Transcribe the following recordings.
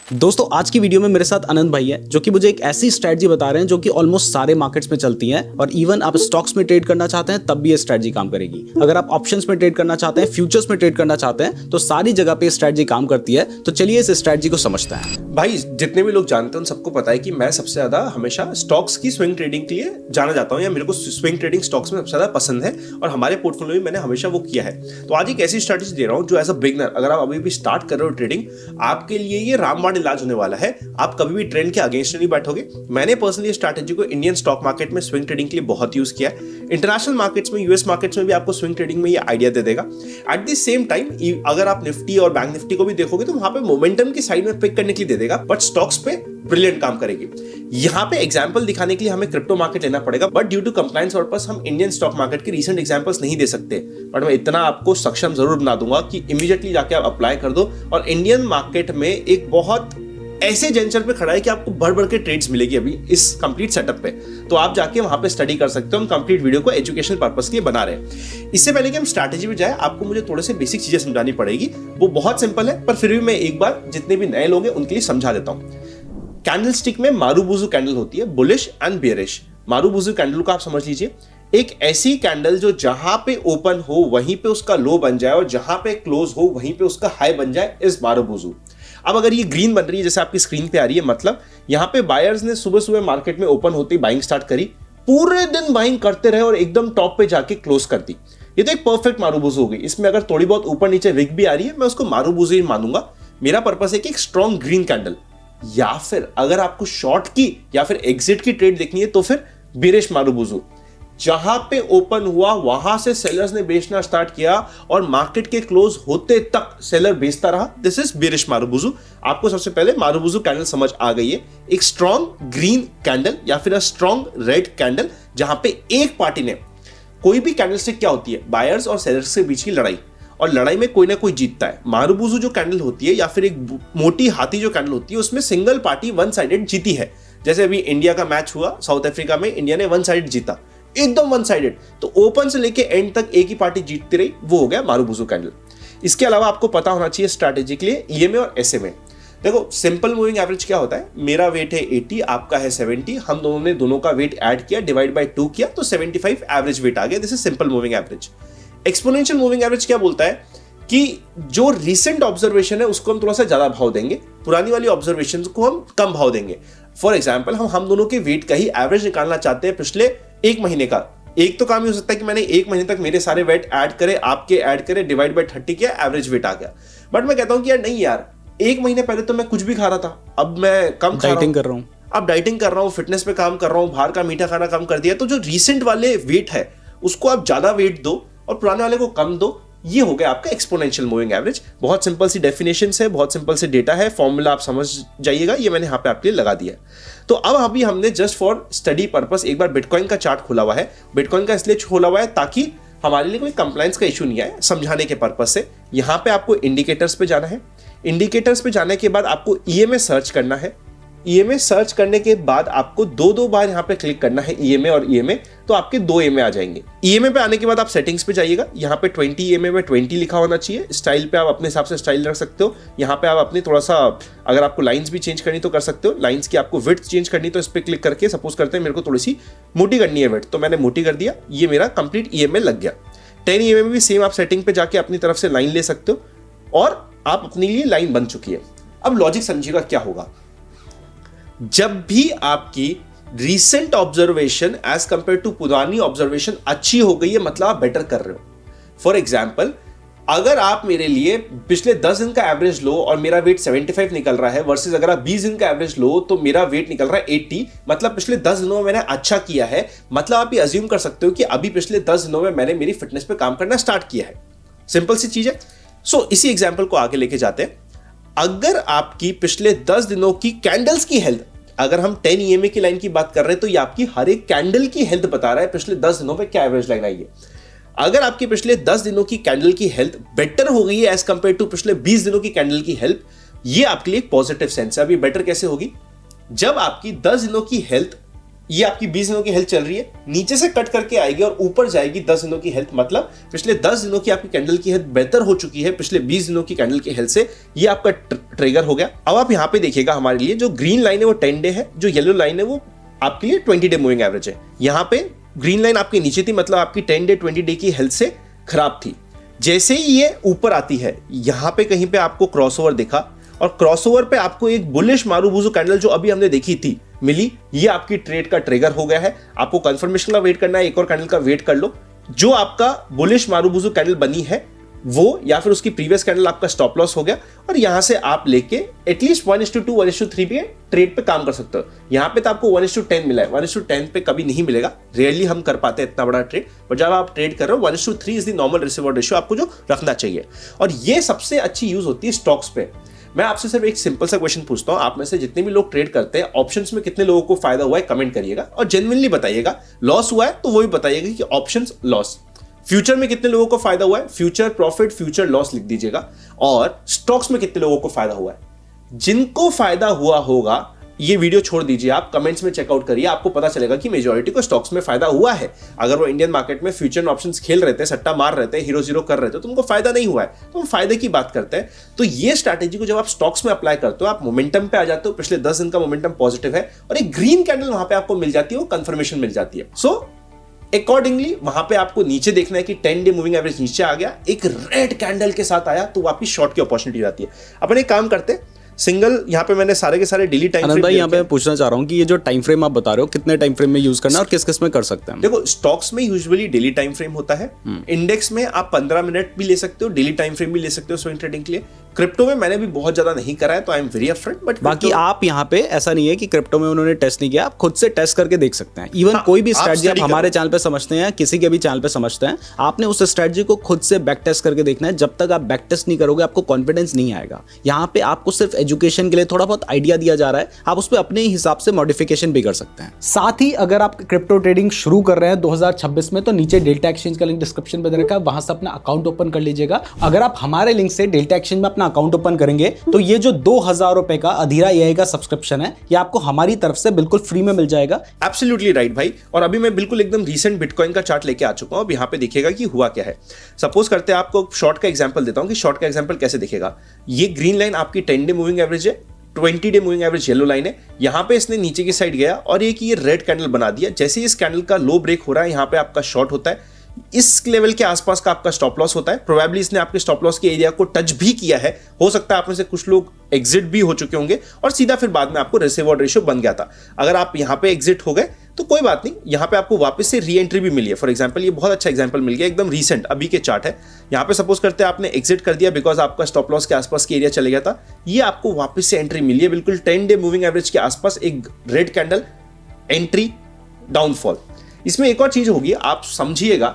दोस्तों आज की वीडियो में मेरे साथ आनंद भाई है जो कि मुझे एक ऐसी स्ट्रेटजी बता रहे हैं जो कि ऑलमोस्ट सारे मार्केट्स में चलती है और इवन आप स्टॉक्स में ट्रेड करना चाहते हैं तब भी ये स्ट्रेटजी काम करेगी। अगर आप ऑप्शंस में ट्रेड करना चाहते हैं, फ्यूचर्स में ट्रेड करना चाहते हैं तो सारी जगह पे स्ट्रेटजी काम करती है। तो चलिए इस स्ट्रेटजी को समझते हैं। भाई जितने भी लोग जानते हैं उन सबको पता है कि मैं सबसे ज्यादा हमेशा स्टॉक्स की स्विंग ट्रेडिंग के लिए जाना जाता हूं, या मेरे को स्विंग ट्रेडिंग स्टॉक्स में सबसे ज्यादा पसंद है और हमारे पोर्टफोलियो में मैंने हमेशा वो किया है। तो आज एक ऐसी स्ट्रेटजी दे रहा हूं जो एज अ बिगनर, अगर आप अभी भी स्टार्ट कर रहे हो ट्रेडिंग, आपके लिए ये रामबाण इलाज होने वाला है। आप कभी भी ट्रेंड के अगेंस्ट नहीं बैठोगे। मैंने पर्सनली स्ट्रैटेजी को इंडियन स्टॉक मार्केट में स्विंग ट्रेडिंग के लिए बहुत यूज किया है। इंटरनेशनल मार्केट्स में, यूएस मार्केट्स में भी आपको स्विंग ट्रेडिंग में ये आइडिया दे देगा। एट द सेम टाइम अगर आप निफ्टी और बैंक निफ्टी को भी देखोगे तो वहां पे मोमेंटम की साइड में पिक करने के लिए दे देगा, बट स्टॉक्स पे ब्रिलियंट काम करेगी। यहां पे एग्जांपल दिखाने के लिए हमें क्रिप्टो मार्केट लेना पड़ेगा, but due to compliance purpose हम इंडियन स्टॉक मार्केट के रीसेंट एग्जांपल्स नहीं दे सकते। बट मैं इतना आपको सक्षम जरूर बना दूंगा कि इमीडिएटली जाके आप अप्लाई कर दो और इंडियन मार्केट में एक बहुत ऐसे जेंचर पे खड़ा है कि आपको बढ़ बढ़ के ट्रेड्स मिलेगी अभी इस कंप्लीट सेटअप पे। तो आप जाके वहां पे स्टडी कर सकते हो। हम कंप्लीट वीडियो को एजुकेशनल पर्पस के लिए बना रहे हैं। इससे पहले कि हम स्ट्रैटेजी में जाए, आपको मुझे थोड़े से बेसिक चीजें समझानी पड़ेगी। वो बहुत सिंपल है, पर फिर भी मैं एक बार जितने भी नए लोग हैं उनके लिए समझा देता हूं। कैंडलस्टिक में मारूबुजू कैंडल होती है, bullish and bearish. Marubozu candle को आप समझ लीजिए, एक ऐसी कैंडल जो जहां पे ओपन हो वहीं पे उसका लो बन जाए और जहां पे क्लोज हो वहीं पे उसका हाई बन जाए, इज मारूबुजू। अब अगर ये ग्रीन बन रही है जैसे आपकी स्क्रीन पे आ रही है, मतलब यहां पे बायर्स ने सुबह सुबह मार्केट में ओपन होते ही बाइंग स्टार्ट करी, पूरे दिन बाइंग करते रहे और एकदम टॉप पे जाके क्लोज कर दी। ये तो एक परफेक्ट मारूबुजू हो गई। इसमें अगर थोड़ी बहुत ऊपर नीचे विक भी आ रही है, मैं उसको मारूबुजू ही मानूंगा। मेरा पर्पस है कि एक स्ट्रॉन्ग ग्रीन कैंडल, या फिर अगर आपको शॉर्ट की या फिर एग्जिट की ट्रेड देखनी है तो फिर बेरिश मारूबुजू। जहां पे ओपन हुआ वहां से सेलर्स ने बेचना स्टार्ट किया और मार्केट के क्लोज होते तक सेलर बेचता रहा, दिस इज बेरिश मारूबुजू। आपको सबसे पहले मारूबुजू कैंडल समझ आ गई है, एक स्ट्रॉन्ग ग्रीन कैंडल या फिर स्ट्रॉन्ग रेड कैंडल जहां पे एक पार्टी ने, कोई भी कैंडलस्टिक क्या होती है, बायर्स और सेलर्स के बीच की लड़ाई, और लड़ाई में कोई ना कोई जीतता है। मारूबुजू जो कैंडल होती है या फिर एक मोटी हाथी जो कैंडल होती है, उसमें सिंगल पार्टी वन साइडेड जीती है। जैसे अभी इंडिया का मैच हुआ साउथ अफ्रीका में, इंडिया ने वन साइडेड जीता, एकदम वन साइडेड। तो ओपन से लेके एंड तक एक ही पार्टी जीतती रही, वो हो गया मारूबुजू कैंडल। इसके अलावा आपको पता होना चाहिए स्ट्रैटेजी के लिए ईएमए और एसएमए। देखो सिंपल मूविंग एवरेज क्या होता है, मेरा वेट है 80, आपका है 70, हम दोनों ने दोनों का वेट ऐड किया, डिवाइड बाय 2 किया तो 75 एवरेज वेट आ गया। This is simple moving average. Exponential moving average क्या बोलता है कि जो रिसेंट ऑब्जर्वेशन है उसको हम थोड़ा सा ज्यादा भाव देंगे, पुरानी वाली ऑब्जर्वेशन को हम कम भाव देंगे। फॉर एग्जाम्पल हम दोनों के वेट का ही एवरेज निकालना चाहते हैं पिछले एक महीने का। एक तो काम ही हो सकता है कि मैंने एक महीने तक मेरे सारे वेट ऐड करे, आपके ऐड करे, डिवाइड बाय 30 किया, एवरेज वेट आ गया। बट मैं कहता हूं कि यार नहीं यार, एक महीने पहले तो मैं कुछ भी खा रहा था, अब मैं कम खा डाइटिंग कर रहा हूं, अब डाइटिंग कर रहा हूं, फिटनेस पे काम कर रहा हूं, बाहर का मीठा खाना कम कर दिया। तो जो रिसेंट वाले वेट है उसको आप ज्यादा वेट दो और पुराने वाले को कम दो। ये हो गया आपका एक्सपोनेंशियल मूविंग एवरेज। बहुत सिंपल सी डेफिनेशंस है, बहुत सिंपल से डेटा है, फॉर्मूला आप समझ जाइएगा, ये मैंने यहाँ पे आपके लिए लगा दिया। तो अब अभी हमने जस्ट फॉर स्टडी पर्पस एक बार बिटकॉइन का चार्ट खोला हुआ है। बिटकॉइन का इसलिए खोला हुआ है ताकि हमारे लिए कोई कंप्लायंस का इशू नहीं आए, समझाने के पर्पस से। यहाँ पे आपको इंडिकेटर्स पे जाना है। इंडिकेटर्स पे जाने के बाद आपको ईएमए सर्च करना है। ईएमए सर्च करने के बाद आपको दो बार यहाँ पे क्लिक करना है, ईएमए और ईएमए, तो आपके 2 ईएमए आ जाएंगे। ईएमए पे आने के बाद आप सेटिंग्स पे जाइएगा, यहाँ पे 20 ईएमए में 20 लिखा होना चाहिए। स्टाइल पे आप अपने हिसाब से स्टाइल रख सकते हो। यहाँ पे आप अपनी थोड़ा सा, अगर आपको लाइंस भी चेंज करनी तो कर सकते हो। लाइंस की आपको विड्थ चेंज करनी तो इस पर क्लिक करके, सपोज करते हैं मेरे को थोड़ी सी मोटी करनी है विड्थ, तो मैंने मोटी कर दिया, ये मेरा कंप्लीट ईएमए लग गया। 10 ईएमए में भी सेम आप सेटिंग पे जाके अपनी तरफ से लाइन ले सकते हो और आप अपने लिए लाइन बन चुकी है। अब लॉजिक समझिएगा क्या होगा। जब भी आपकी recent observation as compared to पुरानी ऑब्जर्वेशन अच्छी हो गई है, मतलब आप बेटर कर रहे हो। फॉर एग्जाम्पल, अगर आप मेरे लिए पिछले 10 दिन का एवरेज लो और मेरा वेट 75 निकल रहा है, वर्सेस अगर आप 20 दिन का एवरेज लो तो मेरा वेट निकल रहा है 80, मतलब पिछले 10 दिनों में मैंने अच्छा किया है। मतलब आप ये अज्यूम कर सकते हो कि अभी पिछले 10 दिनों में मैंने मेरी फिटनेस पे काम करना स्टार्ट किया है। सिंपल सी चीज है। सो इसी एग्जाम्पल को आगे लेके जाते हैं। अगर आपकी पिछले 10 दिनों की कैंडल्स की हेल्थ, अगर हम 10 ईएमए की लाइन की बात कर रहे हैं तो ये आपकी हर एक कैंडल की हेल्थ बता रहा है पिछले 10 दिनों में क्या एवरेज लाइन आई है। अगर आपकी पिछले 10 दिनों की कैंडल की हेल्थ बेटर हो गई है एज कंपेयर टू पिछले 20 दिनों की कैंडल की हेल्थ, ये आपके लिए पॉजिटिव सेंस है। अभी बेटर कैसे होगी, जब आपकी 10 दिनों की हेल्थ ये आपकी 20 दिनों की हेल्थ चल रही है, नीचे से कट करके आएगी और ऊपर जाएगी 10 दिनों की हेल्थ, मतलब पिछले 10 दिनों की आपकी कैंडल की हेल्थ बेहतर हो चुकी है पिछले 20 दिनों की कैंडल की हेल्थ से। ये आपका ट्रिगर हो गया। अब आप यहाँ पे देखिएगा, हमारे लिए जो ग्रीन लाइन है वो 10 डे है, जो येलो लाइन है वो आपके लिए 20 डे मूविंग एवरेज है। यहाँ पे ग्रीन लाइन आपके नीचे थी, मतलब आपकी 10 डे 20 डे की हेल्थ से खराब थी। जैसे ही ये ऊपर आती है, यहाँ पे कहीं पे आपको क्रॉसओवर दिखा और क्रॉसओवर पे आपको एक बुलिश मारूबुजू कैंडल जो अभी हमने देखी थी मिली, ये आपकी ट्रेड का ट्रिगर हो गया है। आपको कंफर्मेशन का वेट करना है, एक और कैंडल का वेट कर लो। जो आपका बुलिश मारूबुजू कैंडल बनी है वो या फिर उसकी प्रीवियस कैंडल आपका स्टॉप लॉस हो गया और यहां से आप लेके एटलीस्ट 1:2 1:3 पे ट्रेड पे काम कर सकते हो। यहां पे तो आपको 1:10 मिला है, 1:10 पे कभी नहीं मिलेगा, रेयरली हम कर पाते हैं इतना बड़ा ट्रेड, पर जब आप ट्रेड कर रहे हो 1:3 is the normal risk reward ratio आपको जो रखना चाहिए। और ये सबसे अच्छी यूज होती है स्टॉक्स पे। मैं आपसे सिर्फ एक सिंपल सा क्वेश्चन पूछता हूं, आप में से जितने भी लोग ट्रेड करते हैं ऑप्शंस में कितने लोगों को फायदा हुआ है कमेंट करिएगा और जेन्युइनली बताइएगा। लॉस हुआ है तो वो भी बताइएगा कि ऑप्शंस लॉस। फ्यूचर में कितने लोगों को फायदा हुआ है, फ्यूचर प्रॉफिट फ्यूचर लॉस लिख दीजिएगा। और स्टॉक्स में कितने लोगों को फायदा हुआ है। जिनको फायदा हुआ होगा ये वीडियो छोड़ दीजिए, आप कमेंट्स में चेकआउट करिए, आपको पता चलेगा कि मेजॉरिटी को स्टॉक्स में फायदा हुआ है। अगर वो इंडियन मार्केट में फ्यूचर ऑप्शंस खेल रहे थे, सट्टा मार रहे थे, हीरो जीरो कर रहे थे, तो उनको फायदा नहीं हुआ है, तो हम फायदे की बात करते हैं। तो ये स्ट्रैटेजी को जब आप स्टॉक्स में अप्लाई करते हो, आप मोमेंटम पे आ जाते हो, पिछले 10 दिन का मोमेंटम पॉजिटिव है और एक ग्रीन कैंडल वहां पे आपको मिल जाती है, वो कंफर्मेशन मिल जाती है। सो अकॉर्डिंगली वहां पे आपको नीचे देखना है कि 10 डे मूविंग एवरेज नीचे आ गया, एक रेड कैंडल के साथ आया, तो आपकी शॉर्ट की अपॉर्चुनिटी हो जाती है। अपन एक काम करते हैं, सिंगल यहाँ पे मैंने सारे के सारे डेली टाइम आनंद भाई, यहाँ पे पूछना चाह रहा हूँ कि ये जो टाइम फ्रेम आप बता रहे हो कितने टाइम फ्रेम में यूज करना है और किस किस में कर सकते हैं? देखो, स्टॉक्स में यूजुअली डेली टाइम फ्रेम होता है, इंडेक्स में आप 15 मिनट भी ले सकते हो, डेली टाइम फ्रेम भी ले सकते हो स्विंग ट्रेडिंग के लिए। क्रिप्टो में मैंने भी बहुत ज्यादा नहीं करा है, तो I am very upfront. But बाकी आप यहाँ पे ऐसा नहीं है कि क्रिप्टो में उन्होंने टेस्ट नहीं किया, आप खुद से टेस्ट करके देख सकते हैं। इवन कोई भी स्ट्रेटजी आप हमारे चैनल पे समझते हैं, किसी के भी चैनल पे समझते हैं, आपने उस स्ट्रेटजी को खुद से बैक टेस्ट करके देखना है। जब तक आप बैक टेस्ट नहीं करोगे आपको कॉन्फिडेंस नहीं आएगा। यहाँ पे आपको सिर्फ एजुकेशन के लिए थोड़ा बहुत आइडिया दिया जा रहा है, आप उस पर अपने हिसाब से मॉडिफिकेशन भी कर सकते हैं। साथ ही अगर आप क्रिप्टो ट्रेडिंग शुरू कर रहे हैं 2026 में, तो नीचे डेल्टा एक्सचेंज का लिंक डिस्क्रिप्शन में दे रखा है, वहां से अपना अकाउंट ओपन कर लीजिएगा। अगर आप हमारे लिंक से डेल्टा एक्सचेंज में अपना अकाउंट ओपन करेंगे तो ये जो 2000 रुपए का अधीरा एआई का सब्सक्रिप्शन है, ये आपको हमारी तरफ से बिल्कुल फ्री में मिल जाएगा। एब्सोल्युटली राइट भाई। और अभी मैं बिल्कुल एकदम रीसेंट बिटकॉइन का चार्ट लेके आ चुका हूं। अब यहाँ पे देखिएगा कि हुआ क्या है। सपोज करते हैं, आपको शॉर्ट का एग्जांपल देता हूं कि शॉर्ट का एग्जांपल कैसे दिखेगा। ये ग्रीन लाइन आपकी 10 डे मूविंग एवरेज है, 20 day moving average yellow line है। यहाँ पे इसने नीचे की साइड गया और एक ये रेड कैंडल बना दिया। जैसे ही इस कैंडल का लो ब्रेक हो रहा है, यहाँ पे आपका शॉर्ट होता है, इस लेवल के आसपास का आपका स्टॉप लॉस होता है। प्रोबेबली इसने आपके स्टॉप लॉस के एरिया को टच भी किया है, हो सकता है आप में से कुछ लोग एग्जिट भी हो चुके होंगे और सीधा फिर बाद में आपको रिस्क रिवॉर्ड रेशियो बन गया था। अगर आप यहाँ पे एग्जिट हो गए तो कोई बात नहीं, यहाँ पे आपको वापस से री एंट्री भी मिली है। फॉर एग्जांपल, ये बहुत अच्छा एग्जांपल मिल गया, एकदम रीसेंट अभी के चार्ट है। यहाँ पे सपोज करते हैं आपने एग्जिट कर दिया बिकॉज आपका स्टॉप लॉस के आसपास के एरिया चले गया था, ये आपको वापस से एंट्री मिली है बिल्कुल 10 डे मूविंग एवरेज के आसपास, एक रेड कैंडल, एंट्री, डाउनफॉल। इसमें एक और चीज होगी, आप समझिएगा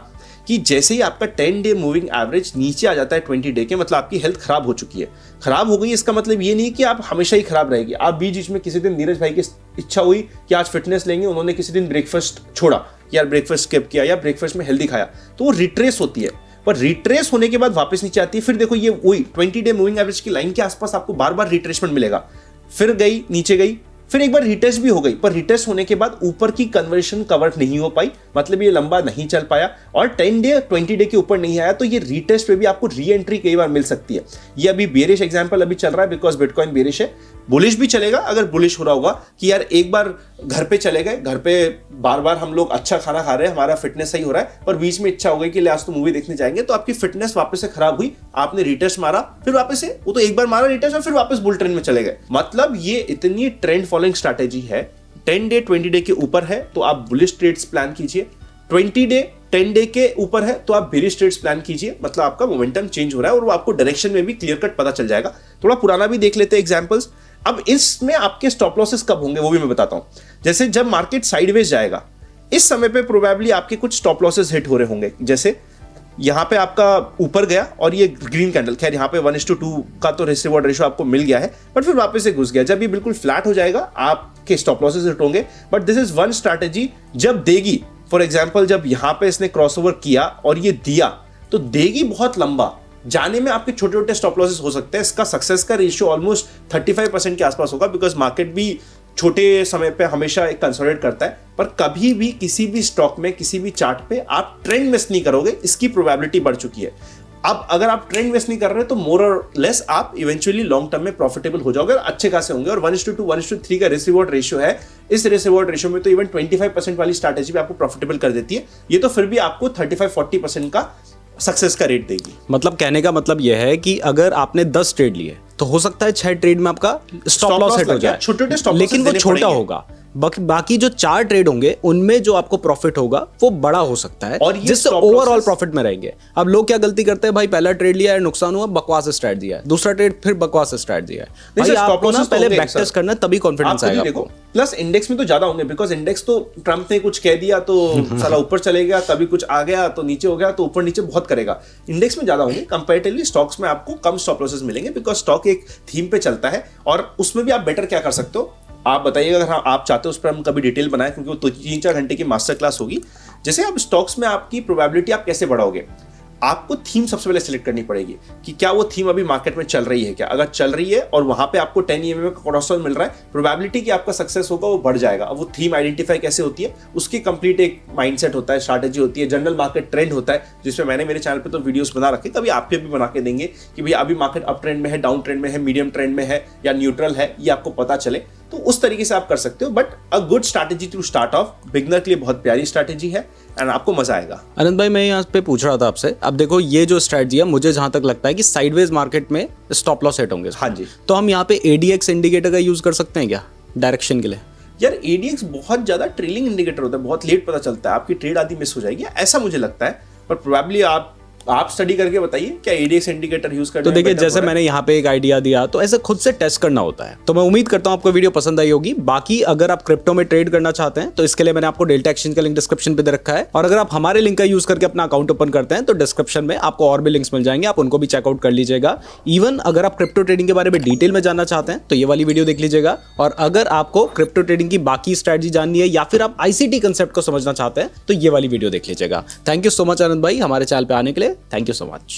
कि जैसे ही आपका 10 डे मूविंग एवरेज नीचे आ जाता है 20 डे के, मतलब आपकी हेल्थ खराब हो चुकी है। खराब हो गई इसका मतलब ये नहीं कि आप हमेशा ही खराब रहेगी। आप बीच में किसी दिन नीरज भाई की इच्छा हुई कि आज फिटनेस लेंगे, उन्होंने किसी दिन ब्रेकफास्ट छोड़ा, यार ब्रेकफास्ट स्किप किया या ब्रेकफास्ट में हेल्दी खाया, तो वो रिट्रेस होती है। पर रिट्रेस होने के बाद वापस नीचे आती है। फिर देखो, ये वही 20 डे मूविंग एवरेज की लाइन के आसपास आपको बार बार रिट्रेसमेंट मिलेगा, फिर गई नीचे गई, फिर एक बार रिटेस्ट भी हो गई, पर रिटेस्ट होने के बाद ऊपर की कन्वर्शन कवर नहीं हो पाई, मतलब ये लंबा नहीं चल पाया और 10 डे 20 डे के ऊपर नहीं आया, तो ये रिटेस्ट पे भी आपको री एंट्री कई बार मिल सकती है। ये अभी बेरिश एग्जांपल अभी चल रहा है बिकॉज बिटकॉइन बेरिश है। बुलिश भी चलेगा अगर बुलिश हो रहा होगा कि यार एक बार घर पे चले गए, घर पे बार बार हम लोग अच्छा खाना खा रहे हैं, हमारा फिटनेस सही हो रहा है, पर बीच में इच्छा हो गई कि आज तो मूवी देखने जाएंगे, तो आपकी फिटनेस वापस से खराब हुई, आपने रिटेस्ट मारा, फिर वापस से वो तो एक बार मारा रिटेस्ट और फिर वापस बुल ट्रेंड में चले गए। मतलब ये इतनी ट्रेंड फॉलोइंग स्ट्रैटेजी है। 10 डे 20 डे के ऊपर है तो आप बुलिश ट्रेड्स प्लान कीजिए, 20 डे 10 डे के ऊपर है तो आप बेरिश ट्रेड्स प्लान कीजिए, मतलब आपका मोमेंटम चेंज हो रहा है और वो आपको डायरेक्शन में भी क्लियर कट पता चल जाएगा। थोड़ा पुराना भी देख लेते हैं एग्जांपल्स। अब इसमें आपके स्टॉप लॉसेस कब होंगे वो भी मैं बताता हूं। जैसे जब मार्केट साइडवेज जाएगा, इस समय पे प्रोबेबली आपके कुछ स्टॉप लॉसेस हिट हो रहे होंगे। जैसे यहां पे आपका ऊपर गया और ये ग्रीन कैंडल, खैर यहां पे 1:2 का तो रिस्क रिवॉर्ड रेशियो आपको मिल गया है, बट फिर वापस से घुस गया। जब ये बिल्कुल फ्लैट हो जाएगा आपके स्टॉप लॉसेस हिट होंगे, but this is one strategy जब देगी। फॉर एग्जाम्पल, जब यहां पे इसने क्रॉसओवर किया और ये दिया तो देगी बहुत लंबा, जाने में आपके छोटे छोटे स्टॉप लॉसेस हो सकते हैं। इसका सक्सेस का रेशियो ऑलमोस्ट 35% के आसपास होगा बिकॉज मार्केट भी छोटे समय पे हमेशा एक कंसोलिडेट करता है, पर कभी भी किसी भी स्टॉक में किसी भी चार्ट पे आप ट्रेंड मिस नहीं करोगे, इसकी प्रोबेबिलिटी बढ़ चुकी है। अब अगर आप ट्रेंड मिस नहीं कर रहे तो मोर और लेस आप इवेंचुअली लॉन्ग टर्म में प्रॉफिटेबल हो जाओगे और अच्छे खासे होंगे। और 1:2 1:3 का रिस्क रिवॉर्ड रेशियो है। इस रिस्क रिवॉर्ड रेशियो में तो इवन 25% वाली स्ट्रैटेजी भी आपको प्रॉफिटेबल कर देती है। ये तो फिर भी आपको 35-40% का सक्सेस का रेट देगी। मतलब कहने का मतलब यह है कि अगर आपने 10 ट्रेड लिए तो हो सकता है 6 ट्रेड में आपका स्टॉप लॉस हिट हो जाए, छोटे-छोटे स्टॉप लेकिन वो छोटा होगा। बाकी जो 4 ट्रेड होंगे उनमें जो आपको प्रॉफिट होगा वो बड़ा हो सकता है, और जिससे ओवरऑल प्रॉफिट में रहेंगे। अब लोग क्या गलती करते हैं, भाई पहला ट्रेड लिया है नुकसान हुआ, बकवास स्ट्रेटजी है, दूसरा ट्रेड फिर बकवास स्ट्रेटजी है। भाई आपको ना पहले बैक टेस्ट करना है, तभी कॉन्फिडेंस आएगा आपको। प्लस इंडेक्स में तो ज्यादा होंगे, बिकॉज इंडेक्स तो ट्रम्प ने कुछ कह दिया तो साला ऊपर चले गया, कभी कुछ आ गया तो नीचे हो गया, तो ऊपर नीचे बहुत करेगा। इंडेक्स में ज्यादा होंगे कंपैरेटिवली, स्टॉक्स में आपको कम स्टॉप लॉसेस मिलेंगे, बिकॉज स्टॉक एक थीम पे चलता है। और उसमें भी आप बेटर क्या कर सकते हो आप बताइएगा, अगर आप चाहते हो उस पर हम कभी डिटेल बनाएं, क्योंकि वो तो 3-4 घंटे की मास्टर क्लास होगी। जैसे आप स्टॉक्स में आपकी प्रोबेबिलिटी आप कैसे बढ़ाओगे, आपको थीम सबसे पहले सिलेक्ट करनी पड़ेगी कि क्या वो थीम अभी मार्केट में चल रही है क्या। अगर चल रही है और वहां पे आपको 10 EMA का क्रॉसओवर मिल रहा है, प्रोबेबिलिटी कि आपका सक्सेस होगा वो बढ़ जाएगा। अब वो थीम आइडेंटिफाई कैसे होती है, उसकी कंप्लीट एक माइंडसेट होता है, स्ट्रैटेजी होती है, जनरल मार्केट ट्रेंड होता है, जिसमें मैंने मेरे चैनल पे तो वीडियोस बना रखे, कभी आप पे भी बना के देंगे कि भाई अभी मार्केट अप ट्रेंड में है, डाउन ट्रेंड में है, मीडियम ट्रेंड में है या न्यूट्रल है, ये आपको पता चले। तो उस तरीके से आप कर सकते हो। But a good strategy to start off, beginner के लिए बहुत प्यारी स्ट्रैटेजी है एंड आपको मजा आएगा। आनंद भाई मैं यहाँ पे पूछ रहा था आपसे, अब देखो ये जो स्ट्रैटेजी है मुझे जहां तक लगता है कि साइडवेज मार्केट में स्टॉप लॉस हिट होंगे। हाँ जी। तो हम यहाँ पे ADX इंडिकेटर का यूज कर सकते हैं क्या डायरेक्शन के लिए? यार ADX बहुत ज्यादा ट्रेलिंग इंडिकेटर होता है, बहुत लेट पता चलता है, आपकी ट्रेड आदि मिस हो जाएगी, ऐसा मुझे लगता है। पर प्रोबेबली आप स्टडी करके बताइए क्या ADX इंडिकेटर यूज करना। तो देखिए जैसे मैंने यहाँ पे एक आइडिया दिया, तो ऐसे खुद से टेस्ट करना होता है। तो मैं उम्मीद करता हूँ आपको वीडियो पसंद आई होगी। बाकी अगर आप क्रिप्टो में ट्रेड करना चाहते हैं तो इसके लिए मैंने आपको डेल्टा एक्सचेंज का लिंक डिस्क्रिप्शन पे दे रखा है, और अगर आप हमारे लिंक का यूज करके अपना अकाउंट ओपन करते हैं तो डिस्क्रिप्शन में आपको और भी लिंक्स मिल जाएंगे, आप उनको भी चेकआउट कर लीजिएगा। इवन अगर आप क्रिप्टो ट्रेडिंग के बारे में डिटेल में जानना चाहते हैं तो ये वाली वीडियो देख लीजिएगा। और अगर आपको क्रिप्टो ट्रेडिंग की बाकी स्ट्रैटेजी जाननी है या फिर आप ICT कंसेप्ट को समझना चाहते हैं तो ये वाली वीडियो देख लीजिएगा। थैंक यू सो मच आनंद भाई हमारे चैनल पे आने के लिए, थैंक यू सो मच।